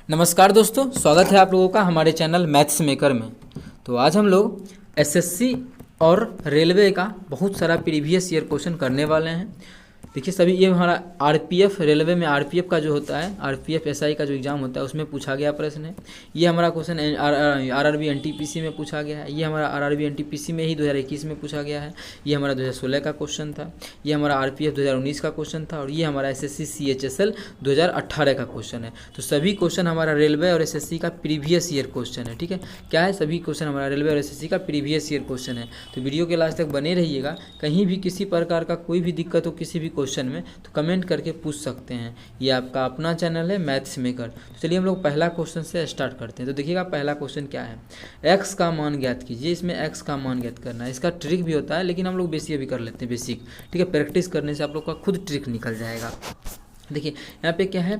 नमस्कार दोस्तों, स्वागत है आप लोगों का हमारे चैनल मैथ्स मेकर में। तो आज हम लोग एसएससी और रेलवे का बहुत सारा प्रीवियस ईयर क्वेश्चन करने वाले हैं। देखिए सभी, ये हमारा आरपीएफ, रेलवे में आरपीएफ का जो होता है, आरपीएफ एसआई का जो एग्ज़ाम होता है उसमें पूछा गया प्रश्न है। ये हमारा क्वेश्चन आरआरबी एनटीपीसी में पूछा गया है। ये हमारा आरआरबी एनटीपीसी में ही 2021 में पूछा गया है। ये हमारा 2016 का क्वेश्चन था। ये हमारा आरपीएफ 2019 का क्वेश्चन था। और ये हमारा एसएससी सीएचएसएल 2018 का क्वेश्चन है। तो सभी क्वेश्चन हमारा रेलवे और एसएससी का प्रीवियस ईयर क्वेश्चन है। ठीक है, क्या है, सभी क्वेश्चन हमारा रेलवे और एसएससी का प्रीवियस ईयर क्वेश्चन है। तो वीडियो के लास्ट तक बने रहिएगा। कहीं भी किसी प्रकार का कोई भी दिक्कत हो किसी भी क्वेश्चन में तो कमेंट करके पूछ सकते हैं। ये आपका अपना चैनल है मैथ्स मेकर। तो चलिए हम लोग पहला क्वेश्चन से स्टार्ट करते हैं। तो देखिएगा पहला क्वेश्चन क्या है, एक्स का मान ज्ञात कीजिए। इसमें एक्स का मान ज्ञात करना है। इसका ट्रिक भी होता है लेकिन हम लोग बेसिक अभी कर लेते हैं, बेसिक। ठीक है, प्रैक्टिस करने से आप लोग का खुद ट्रिक निकल जाएगा। देखिए यहाँ पे क्या है,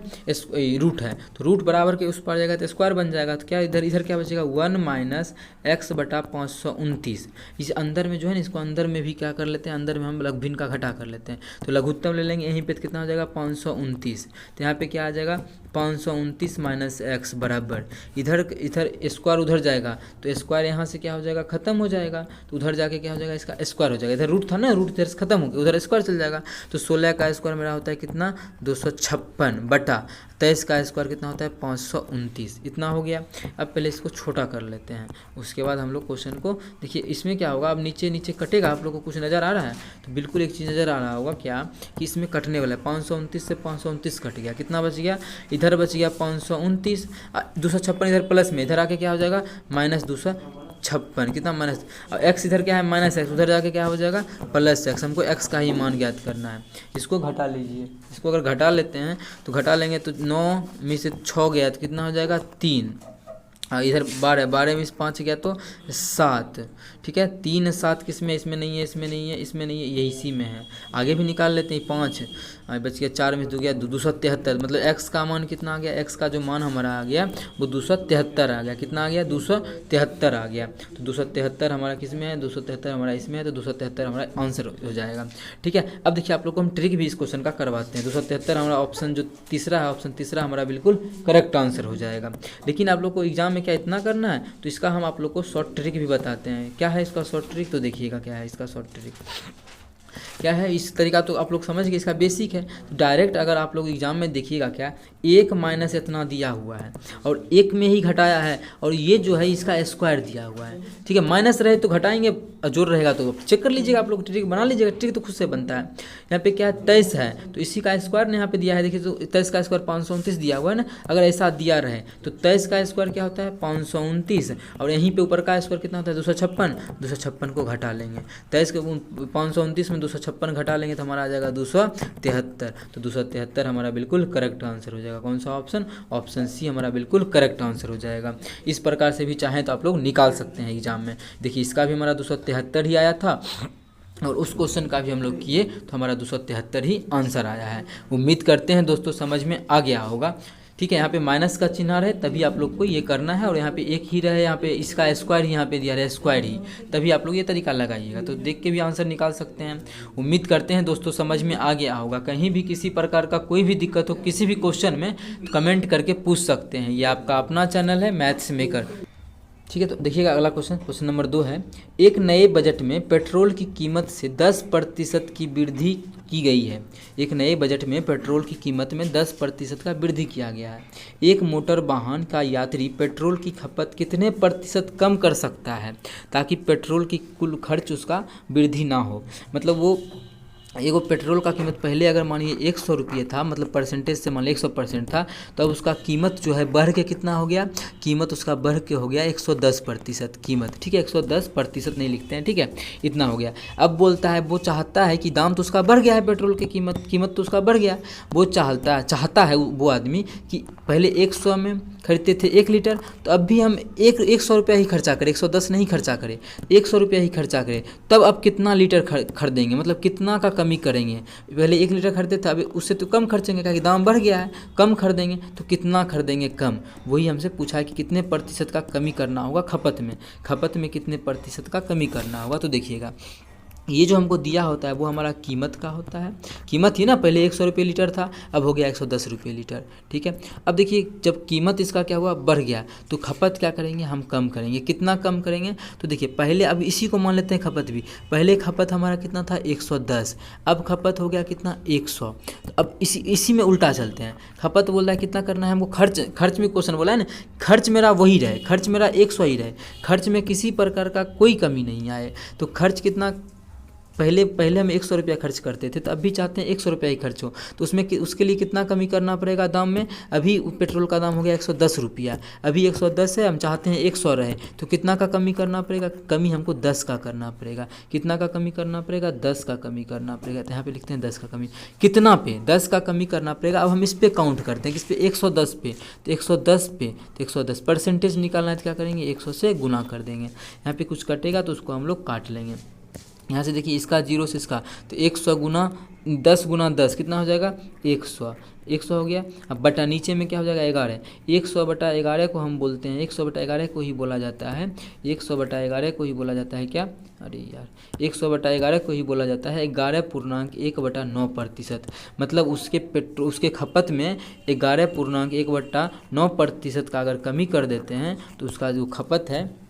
रूट है, तो रूट बराबर के उस पर जाएगा तो स्क्वायर बन जाएगा। तो क्या इधर इधर क्या बचेगा, 1 माइनस एक्स बटा 529। इस अंदर में जो है ना, इसको अंदर में भी क्या कर लेते हैं, अंदर में हम लघुभिन्न का घटा कर लेते हैं। तो लघुत्तम ले लेंगे, यहीं पे कितना हो जाएगा 529। तो यहाँ पे क्या आ जाएगा 529 माइनस एक्स बराबर, इधर इधर स्क्वायर उधर जाएगा तो स्क्वायर यहाँ से क्या हो जाएगा, खत्म हो जाएगा। तो उधर जाके क्या हो जाएगा, इसका स्क्वायर हो जाएगा। इधर रूट था ना, रूट इधर से खत्म हो गया, उधर स्क्वायर चल जाएगा। तो 16 का स्क्वायर मेरा होता है कितना, 256 बटा 23 का स्क्वायर कितना होता है 529। इतना हो गया। अब पहले इसको छोटा कर लेते हैं, उसके बाद हम लोग क्वेश्चन को देखिए। इसमें क्या होगा, अब नीचे नीचे कटेगा। आप लोग को कुछ नज़र आ रहा है, तो बिल्कुल एक चीज़ नज़र आ रहा होगा क्या, कि इसमें कटने वाला है। 529 से 529 कट गया, कितना बच गया, इधर बच गया 529, 256 इधर प्लस में, इधर आके क्या हो जाएगा माइनस 256, कितना माइनस। और एक्स इधर क्या है माइनस एक्स, उधर जाके क्या हो जाएगा प्लस एक्स। हमको एक्स का ही मान ज्ञात करना है। इसको घटा लीजिए, इसको अगर घटा लेते हैं तो घटा लेंगे तो 9 में से 6 गया तो कितना हो जाएगा 3। इधर 12, 12 में से 5 गया तो 7। ठीक है, 3 7 किस में, इसमें नहीं है, इसमें नहीं है, इसमें नहीं है, यही इसी में है। आगे भी निकाल लेते हैं, 5 बच गया, 4 में 2 गया 273। मतलब एक्स का मान कितना आ गया, एक्स का जो मान हमारा आ गया वो 273 आ गया। कितना आ गया 273 आ गया। तो 273 हमारा किस में है, 273 हमारा इसमें है। तो 273 हमारा आंसर हो जाएगा। ठीक है, अब देखिए आप लोग को हम ट्रिक भी इस क्वेश्चन का करवाते हैं। 273 हमारा ऑप्शन जो तीसरा है, ऑप्शन तीसरा हमारा बिल्कुल करेक्ट आंसर हो जाएगा। लेकिन आप लोग को एग्जाम में क्या इतना करना है, तो इसका हम आप लोग को शॉर्ट ट्रिक भी बताते हैं। क्या है इसका शॉर्ट ट्रिक, तो देखिएगा क्या है इसका शॉर्ट ट्रिक। क्या है इस तरीका, तो आप लोग समझ गए, इसका बेसिक है। तो डायरेक्ट अगर आप लोग एग्जाम में देखिएगा क्या, 1 माइनस इतना दिया हुआ है और 1 में ही घटाया है, और ये जो है इसका स्क्वायर दिया हुआ है। ठीक है, माइनस रहे तो घटाएंगे, जोर रहेगा तो चेक कर लीजिएगा। आप लोग ट्रिक बना लीजिएगा, ट्रिक तो खुद से बनता है। यहाँ पे क्या है 23 है, तो इसी का स्क्वायर ने यहाँ पे दिया है। देखिए तो 23 का स्क्वायर 529 दिया हुआ है ना। अगर ऐसा दिया रहे तो 23 का स्क्वायर क्या होता है 529, और यहीं पे ऊपर का स्क्वायर कितना होता है 256। 256 को घटा लेंगे, 23 के 529 में 256 घटा लेंगे तो हमारा आ जाएगा 273। तो 273 हमारा बिल्कुल करेक्ट आंसर हो जाएगा। कौन सा ऑप्शन, ऑप्शन सी हमारा बिल्कुल करेक्ट आंसर हो जाएगा। इस प्रकार से भी चाहें तो आप लोग निकाल सकते हैं एग्जाम में। देखिए इसका भी हमारा 273 ही आया था, और उस क्वेश्चन का भी हम लोग किए तो हमारा 273 ही आंसर आया है। उम्मीद करते हैं दोस्तों समझ में आ गया होगा। ठीक है, यहाँ पे माइनस का चिन्ह रहे तभी आप लोग को ये करना है, और यहाँ पे एक ही रहे, यहाँ पे इसका स्क्वायर यहाँ पे दिया रहे स्क्वायर ही, तभी आप लोग ये तरीका लगाइएगा। तो देख के भी आंसर निकाल सकते हैं। उम्मीद करते हैं दोस्तों समझ में आ गया होगा। कहीं भी किसी प्रकार का कोई भी दिक्कत हो किसी भी क्वेश्चन में तो कमेंट करके पूछ सकते हैं। ये आपका अपना चैनल है मैथ्स मेकर। ठीक है, तो देखिएगा अगला क्वेश्चन, क्वेश्चन नंबर 2 है, एक नए बजट में पेट्रोल की कीमत से 10% की वृद्धि की गई है। एक नए बजट में पेट्रोल की कीमत में 10% का वृद्धि किया गया है। एक मोटर वाहन का यात्री पेट्रोल की खपत कितने प्रतिशत कम कर सकता है ताकि पेट्रोल की कुल खर्च उसका वृद्धि ना हो। मतलब वो एगो पेट्रोल का कीमत पहले अगर मानिए 100 रुपये था, मतलब परसेंटेज से मान लीजिए 100% था, तो अब उसका कीमत जो है बढ़ के कितना हो गया, कीमत उसका बढ़ के हो गया 110% कीमत। ठीक है, 110% नहीं लिखते हैं, ठीक है, इतना हो गया। अब बोलता है वो चाहता है कि दाम तो उसका बढ़ गया है, पेट्रोल की कीमत तो उसका बढ़ गया। वो चाहता है वो आदमी कि पहले 100 में खरीदते थे 1 लीटर, तो अब भी हम 100 रुपया ही खर्चा करें, 110 नहीं खर्चा करें, 100 रुपया ही खर्चा करें। तब अब कितना लीटर खरीदेंगे, मतलब कितना का कमी करेंगे। पहले 1 लीटर खरीदते थे, अभी उससे तो कम खर्चेंगे, क्योंकि दाम बढ़ गया है, कम खरीदेंगे। तो कितना खरीदेंगे, कम। वही हमसे पूछा है कि कितने प्रतिशत का कमी करना होगा खपत में, खपत में कितने प्रतिशत का कमी करना होगा। तो देखिएगा ये जो हमको दिया होता है वो हमारा कीमत का होता है। कीमत ही ना, पहले 100 रुपये लीटर था, अब हो गया 110 रुपये लीटर। ठीक है, अब देखिए जब कीमत इसका क्या हुआ, बढ़ गया, तो खपत क्या करेंगे, हम कम करेंगे। कितना कम करेंगे, तो देखिए पहले, अब इसी को मान लेते हैं खपत भी। पहले खपत हमारा कितना था, 110, अब खपत हो गया कितना, 100। तो अब इसी में उल्टा चलते हैं। खपत बोल रहा है कितना करना है हमको, खर्च में क्वेश्चन बोला है ना, खर्च मेरा वही रहे, खर्च मेरा 100 ही रहे, खर्च में किसी प्रकार का कोई कमी नहीं आए। तो खर्च कितना, पहले हम 100 रुपया खर्च करते थे, तो अब भी चाहते हैं 100 रुपया ही खर्च हो, तो उसके लिए कितना कमी करना पड़ेगा दाम में। अभी पेट्रोल का दाम हो गया 110 रुपया, अभी 110 है, हम चाहते हैं 100 रहे, तो कितना का कमी करना पड़ेगा, कमी हमको 10 का करना पड़ेगा। कितना का कमी करना पड़ेगा, 10 का कमी करना पड़ेगा। तो यहाँ पे लिखते हैं 10 का कमी, कितना पे, 10 का कमी करना पड़ेगा। अब हम इस पे काउंट करते हैं, किस पे, 110 पे, तो 110 पे, तो 110 परसेंटेज निकालना है, तो क्या करेंगे, 100 से गुना कर देंगे। यहाँ पे कुछ कटेगा तो उसको हम लोग काट लेंगे। यहाँ से देखिए इसका 0 से इसका, तो 100 गुना 10 कितना हो जाएगा, 100। 100 हो गया। अब बटा नीचे में क्या हो जाएगा, 11। 100 बटा 11 को हम बोलते हैं, 100 बटा 11 को ही बोला जाता है, 100 बटा 11 को ही बोला जाता है क्या, अरे यार, 100 बटा 11 को ही बोला जाता है 11.1/9%। मतलब उसके खपत में 11.1/9% का अगर कमी कर देते हैं, तो उसका जो खपत है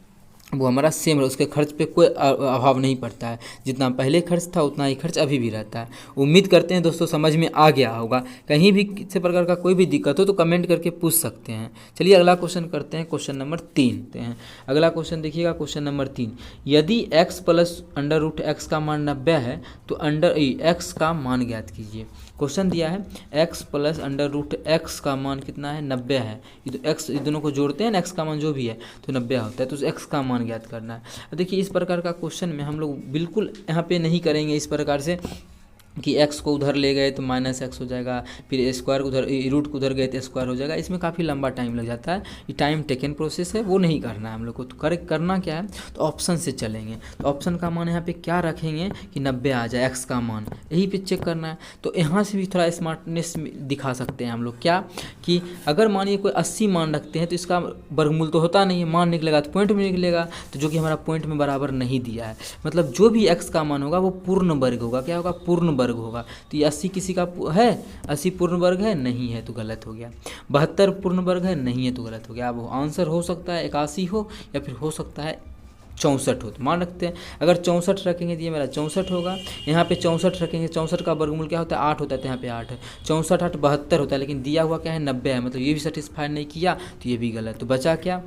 वो हमारा सेम है, उसके खर्च पे कोई अभाव नहीं पड़ता है। जितना पहले खर्च था उतना ही खर्च अभी भी रहता है। उम्मीद करते हैं दोस्तों समझ में आ गया होगा। कहीं भी किसी प्रकार का कोई भी दिक्कत हो तो कमेंट करके पूछ सकते हैं। चलिए अगला क्वेश्चन करते हैं, क्वेश्चन नंबर 3। अगला क्वेश्चन देखिएगा, क्वेश्चन नंबर 3। यदि x प्लस √x का मान 90 है तो x का मान ज्ञात कीजिए। क्वेश्चन दिया है x प्लस √x का मान कितना है, 90 है। ये तो x, ये दोनों को जोड़ते हैं ना, x का मान जो भी है तो 90 होता है, तो x का मान ज्ञात करना है। देखिए इस प्रकार का क्वेश्चन में हम लोग बिल्कुल यहाँ पे नहीं करेंगे इस प्रकार से कि x को उधर ले गए तो -x हो जाएगा, फिर स्क्वायर उधर, रूट को उधर गए तो स्क्वायर हो जाएगा। इसमें काफ़ी लंबा टाइम लग जाता है, ये टाइम टेकन प्रोसेस है, वो नहीं करना है हम लोग को। तो करना क्या है, तो ऑप्शन से चलेंगे। तो ऑप्शन का मान यहाँ पे क्या रखेंगे कि 90 आ जाए x का मान, यही पे चेक करना है। तो यहाँ से भी थोड़ा स्मार्टनेस दिखा सकते हैं हम लोग, क्या कि अगर मानिए कोई 80 मान रखते हैं तो इसका वर्गमूल तो होता नहीं है, मान निकलेगा तो पॉइंट में निकलेगा, तो जो कि हमारा पॉइंट में बराबर नहीं दिया है। मतलब जो भी x का मान होगा वो पूर्ण वर्ग होगा। क्या होगा, पूर्ण वर्ग होगा। तो ये 80 किसी का है, 80 पूर्ण वर्ग है, नहीं है तो गलत हो गया। 72 पूर्ण वर्ग है, नहीं है तो गलत हो गया। अब आंसर हो सकता है 81 हो, या फिर हो सकता है 64 हो। तो मान रखते हैं अगर 64 रखेंगे तो ये मेरा 64 होगा। यहाँ पे 64 रखेंगे, 64 का वर्गमूल क्या होता है, 8 होता है, तो यहाँ पे 8 है। 64 8 72 होता है, लेकिन दिया हुआ क्या है, 90 है। मतलब ये भी सेटिस्फाई नहीं किया तो ये भी गलत। तो बचा क्या,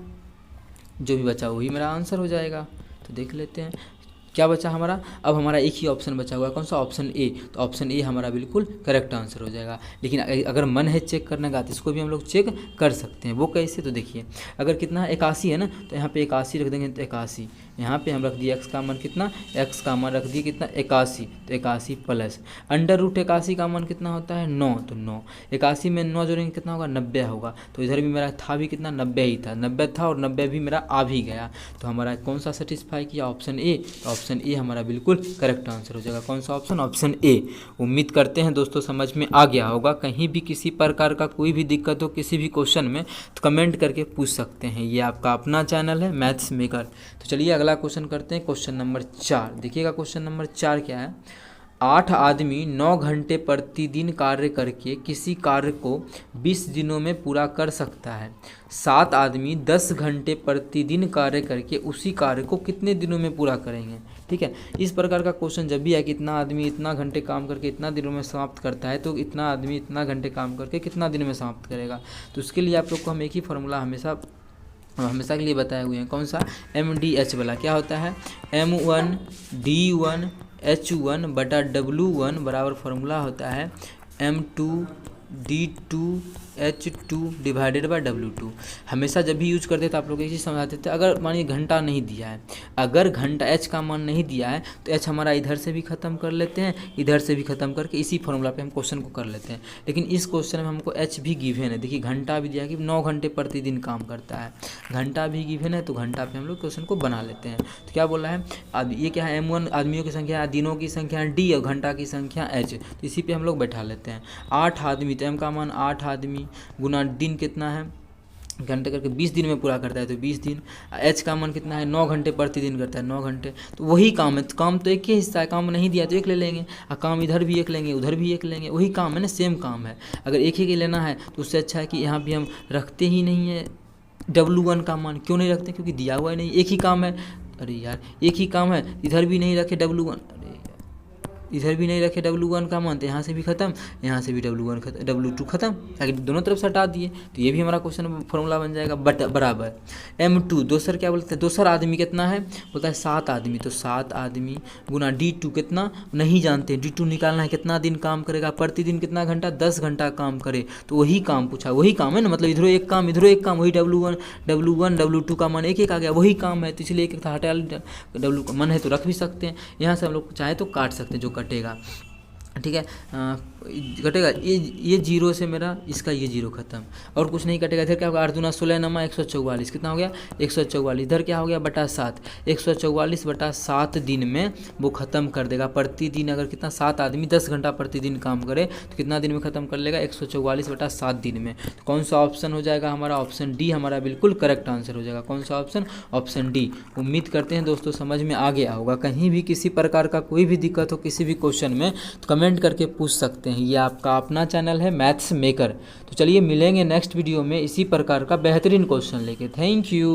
जो भी बचा वही मेरा आंसर हो जाएगा। तो देख लेते हैं क्या बचा हमारा। अब हमारा एक ही ऑप्शन बचा हुआ है, कौन सा, ऑप्शन ए। तो ऑप्शन ए हमारा बिल्कुल करेक्ट आंसर हो जाएगा। लेकिन अगर मन है चेक करने का तो इसको भी हम लोग चेक कर सकते हैं। वो कैसे, तो देखिए अगर कितना है, 81 है ना, तो यहाँ पे 81 रख देंगे, तो 81 यहाँ पे हम रख दिए, x का मान कितना, x का मान रख दिए कितना, 81, तो 81 प्लस √81 का मान कितना होता है, 9, तो 9, 81 में 9 जोड़ेंगे कितना होगा, 90 होगा। तो इधर भी मेरा था भी कितना, 90 ही था, 90 था और 90 भी मेरा आ भी गया। तो हमारा कौन सा सेटिस्फाई किया, ऑप्शन ए। तो ऑप्शन ए हमारा बिल्कुल करेक्ट आंसर हो जाएगा। कौन सा ऑप्शन, ऑप्शन ए। उम्मीद करते हैं दोस्तों समझ में आ गया होगा। कहीं भी किसी प्रकार का कोई भी दिक्कत हो किसी भी क्वेश्चन में तो कमेंट करके पूछ सकते हैं। ये आपका अपना चैनल है मैथ्स मेकर। तो चलिए अगला क्वेश्चन करते हैं, क्वेश्चन नंबर 4। देखिएगा क्वेश्चन नंबर 4 क्या है। 8 आदमी 9 घंटे प्रतिदिन कार्य करके किसी कार्य को 20 दिनों में पूरा कर सकता है। 7 आदमी 10 घंटे प्रतिदिन कार्य करके उसी कार्य को कितने दिनों में पूरा करेंगे। ठीक है, इस प्रकार का क्वेश्चन जब भी है कि इतना आदमी इतना घंटे काम करके इतना दिनों में समाप्त करता है, तो इतना आदमी इतना घंटे काम करके कितना दिन में समाप्त करेगा। तो उसके लिए आप लोग को हम एक ही फार्मूला हमेशा के लिए बताए हुए हैं। कौन सा, MDH वाला। क्या होता है, M1 D1 H1 बटा W1 बराबर फार्मूला होता है M2 D2 H2 divided by W2। हमेशा जब भी यूज करते हैं तो आप लोग एक चीज़ समझाते थे, अगर मानिए घंटा नहीं दिया है, अगर घंटा H का मान नहीं दिया है तो H हमारा इधर से भी ख़त्म कर लेते हैं, इधर से भी ख़त्म करके इसी फॉर्मूला पे हम क्वेश्चन को कर लेते हैं। लेकिन इस क्वेश्चन में हमको H भी गिवन है। देखिए घंटा भी दिया है कि 9 घंटे प्रतिदिन काम करता है, घंटा भी गिवन है, तो घंटा पे हम लोग क्वेश्चन को बना लेते हैं। तो क्या बोला है, अब ये क्या है, M1 आदमियों की संख्या, दिनों की संख्या D और घंटा की संख्या H। तो इसी पे हम लोग बैठा लेते हैं। 8 आदमी, तो M का मान 8 आदमी गुना दिन कितना है घंटे करके 20 दिन में पूरा करता है, तो 20 दिन। एच का मान कितना है, 9 घंटे प्रतिदिन करता है, 9 घंटे। तो वही काम है, तो काम तो एक ही हिस्सा है, काम नहीं दिया तो एक ले लेंगे, और काम इधर भी एक लेंगे, उधर भी एक लेंगे, वही काम है ना, सेम काम है। अगर एक ही के लेना है तो उससे अच्छा है कि यहाँ भी हम रखते ही नहीं है W1 का मान। क्यों नहीं रखते, क्योंकि दिया हुआ ही नहीं, एक ही काम है। अरे यार एक ही काम है, इधर भी नहीं रखे W1, इधर भी नहीं रखे W1 का मान, तो यहाँ से भी खत्म, यहाँ से भी W1 खत्म, W2 खत्म, अगर दोनों तरफ से हटा दिए तो ये भी हमारा क्वेश्चन फॉर्मूला बन जाएगा। बट बराबर M2, दोसर क्या बोलते हैं, दोसर आदमी कितना है, बोलता है 7 आदमी, तो 7 आदमी गुना D2 कितना नहीं जानते, D2 निकालना है, कितना दिन काम करेगा, प्रतिदिन कितना घंटा, 10 घंटा काम करे, तो वही काम पूछा, वही काम है ना, मतलब इधरों एक काम इधरों एक काम, वही W1 W2 का मान एक एक आ गया, वही काम है, तो इसलिए एक था हटा, W का मन है तो रख भी सकते हैं, यहाँ से हम लोग चाहे तो काट सकते हैं, जो कटेगा, ठीक है, कटेगा ये 0 से मेरा इसका ये 0 खत्म, और कुछ नहीं कटेगा। इधर क्या होगा, 8 दूना 16 नमा 144, कितना हो गया 144, इधर क्या हो गया बटा 7, 144 बटा 7 दिन में वो ख़त्म कर देगा। प्रतिदिन अगर कितना 7 आदमी 10 घंटा प्रतिदिन काम करे तो कितना दिन में ख़त्म कर लेगा, 144 बटा 7 दिन में। तो कौन सा ऑप्शन हो जाएगा हमारा, ऑप्शन डी हमारा बिल्कुल करेक्ट आंसर हो जाएगा। कौन सा ऑप्शन, ऑप्शन डी। उम्मीद करते हैं दोस्तों समझ में आ गया होगा। कहीं भी किसी प्रकार का कोई भी दिक्कत हो किसी भी क्वेश्चन में तो कमेंट करके पूछ सकते हैं। ये आपका अपना चैनल है मैथ्स मेकर। तो चलिए मिलेंगे नेक्स्ट वीडियो में इसी प्रकार का बेहतरीन क्वेश्चन लेके। Thank you.